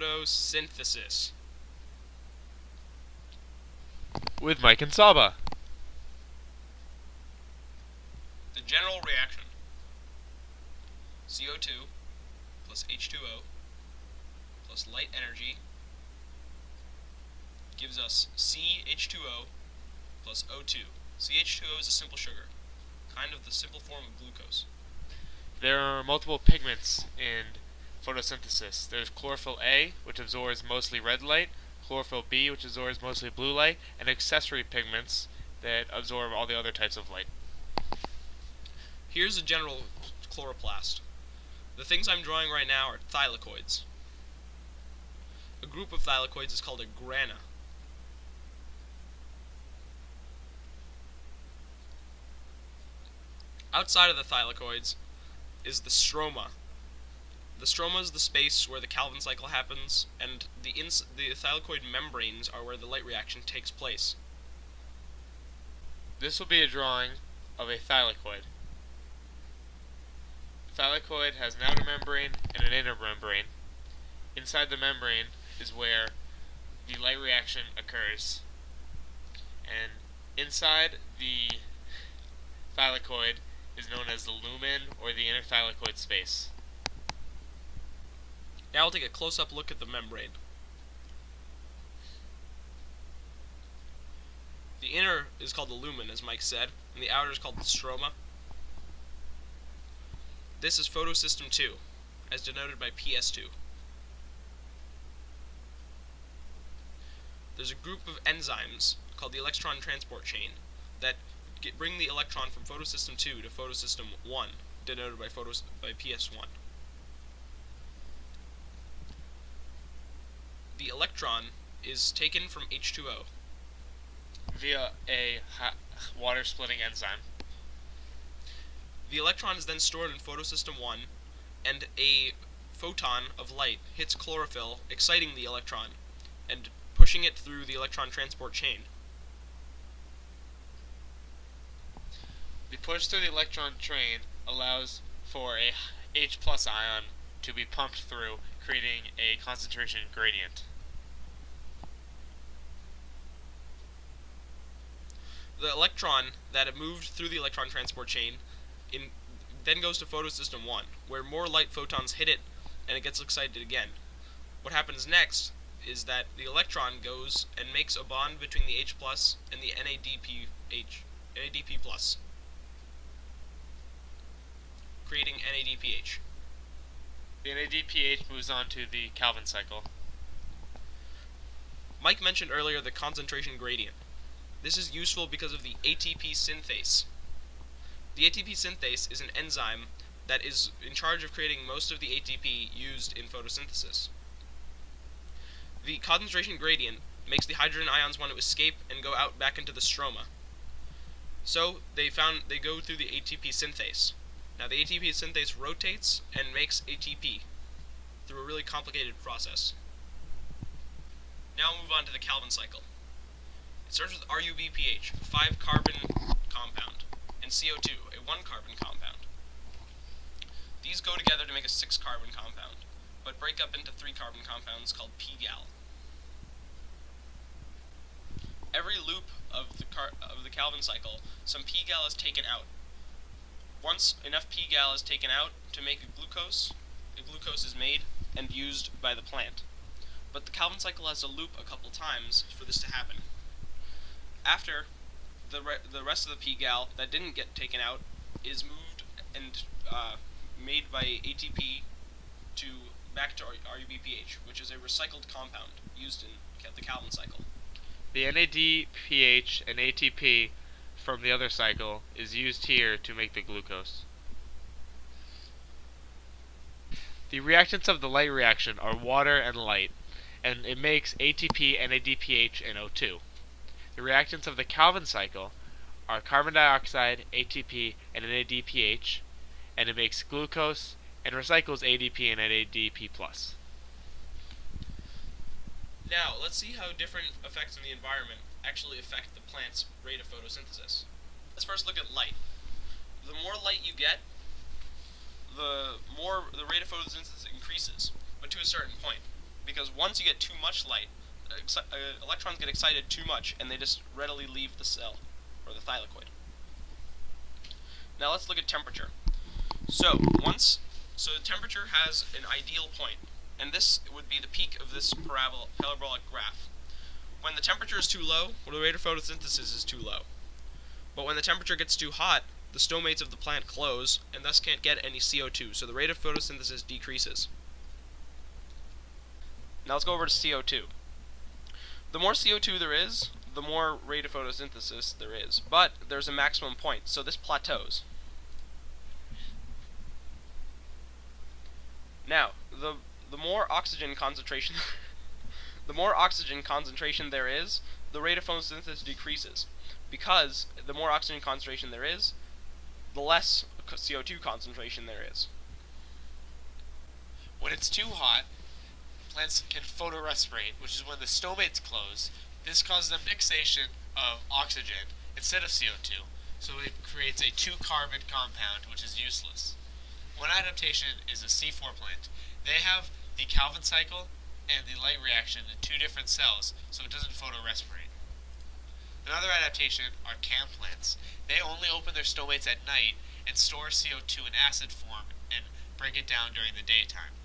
Photosynthesis. With Mike and Saba. The general reaction: CO2 plus H2O plus light energy gives us CH2O plus O2. CH2O is a simple sugar, kind of the simple form of glucose. There are multiple pigments in photosynthesis. There's chlorophyll A, which absorbs mostly red light, chlorophyll B, which absorbs mostly blue light, and accessory pigments that absorb all the other types of light. Here's a general chloroplast. The things I'm drawing right now are thylakoids. A group of thylakoids is called a grana. Outside of the thylakoids is the stroma. The stroma is the space where the Calvin cycle happens, and the thylakoid membranes are where the light reaction takes place. This will be a drawing of a thylakoid. The thylakoid has an outer membrane and an inner membrane. Inside the membrane is where the light reaction occurs. And inside the thylakoid is known as the lumen, or the inner thylakoid space. Now we'll take a close-up look at the membrane. The inner is called the lumen, as Mike said, and the outer is called the stroma. This is photosystem 2, as denoted by PS2. There's a group of enzymes called the electron transport chain that bring the electron from photosystem 2 to photosystem 1, denoted by PS1. The electron is taken from H2O via a water-splitting enzyme. The electron is then stored in photosystem 1, and a photon of light hits chlorophyll, exciting the electron, and pushing it through the electron transport chain. The push through the electron train allows for a H plus ion to be pumped through, creating a concentration gradient. The electron that had moved through the electron transport chain then goes to photosystem 1, where more light photons hit it and it gets excited again. What happens next is that the electron goes and makes a bond between the H plus and the NADP plus, creating NADPH. The NADPH moves on to the Calvin cycle. Mike mentioned earlier the concentration gradient. This is useful because of the ATP synthase. The ATP synthase is an enzyme that is in charge of creating most of the ATP used in photosynthesis. The concentration gradient makes the hydrogen ions want to escape and go out back into the stroma. So they go through the ATP synthase. Now the ATP synthase rotates and makes ATP through a really complicated process. Now we'll move on to the Calvin cycle. It starts with RuBPH, a 5-carbon compound, and CO2, a 1-carbon compound. These go together to make a 6-carbon compound, but break up into 3-carbon compounds called pGal. Every loop of the Calvin cycle, some pGal is taken out. Once enough pGal is taken out to make a glucose is made and used by the plant. But the Calvin cycle has to loop a couple times for this to happen. After, the rest of the pGal that didn't get taken out is moved and made by ATP back to RuBPH, which is a recycled compound used in the Calvin cycle. The NADPH and ATP from the other cycle is used here to make the glucose. The reactants of the light reaction are water and light, and it makes ATP, NADPH, and O2. The reactants of the Calvin cycle are carbon dioxide, ATP, and NADPH, and it makes glucose and recycles ADP and NADP+. Now, let's see how different effects in the environment actually affect the plant's rate of photosynthesis. Let's first look at light. The more light you get, the more the rate of photosynthesis increases, but to a certain point. because once you get too much light, electrons get excited too much, and they just readily leave the cell, or the thylakoid. Now let's look at temperature. So the temperature has an ideal point, and this would be the peak of this parabolic graph. When the temperature is too low, well, the rate of photosynthesis is too low. But when the temperature gets too hot, the stomates of the plant close, and thus can't get any CO2, so the rate of photosynthesis decreases. Now let's go over to CO2. The more CO2 there is, the more rate of photosynthesis there is, but there's a maximum point, so this plateaus. Now, the more oxygen concentration the more oxygen concentration there is, the rate of photosynthesis decreases, because the more oxygen concentration there is, the less CO2 concentration there is. When it's too hot, plants can photorespirate, which is when the stomates close. This causes a mixation of oxygen instead of CO2, so it creates a 2-carbon compound, which is useless. One adaptation is a C4 plant. They have the Calvin cycle and the light reaction in 2 different cells, so it doesn't photorespirate. Another adaptation are CAM plants. They only open their stomates at night and store CO2 in acid form and break it down during the daytime.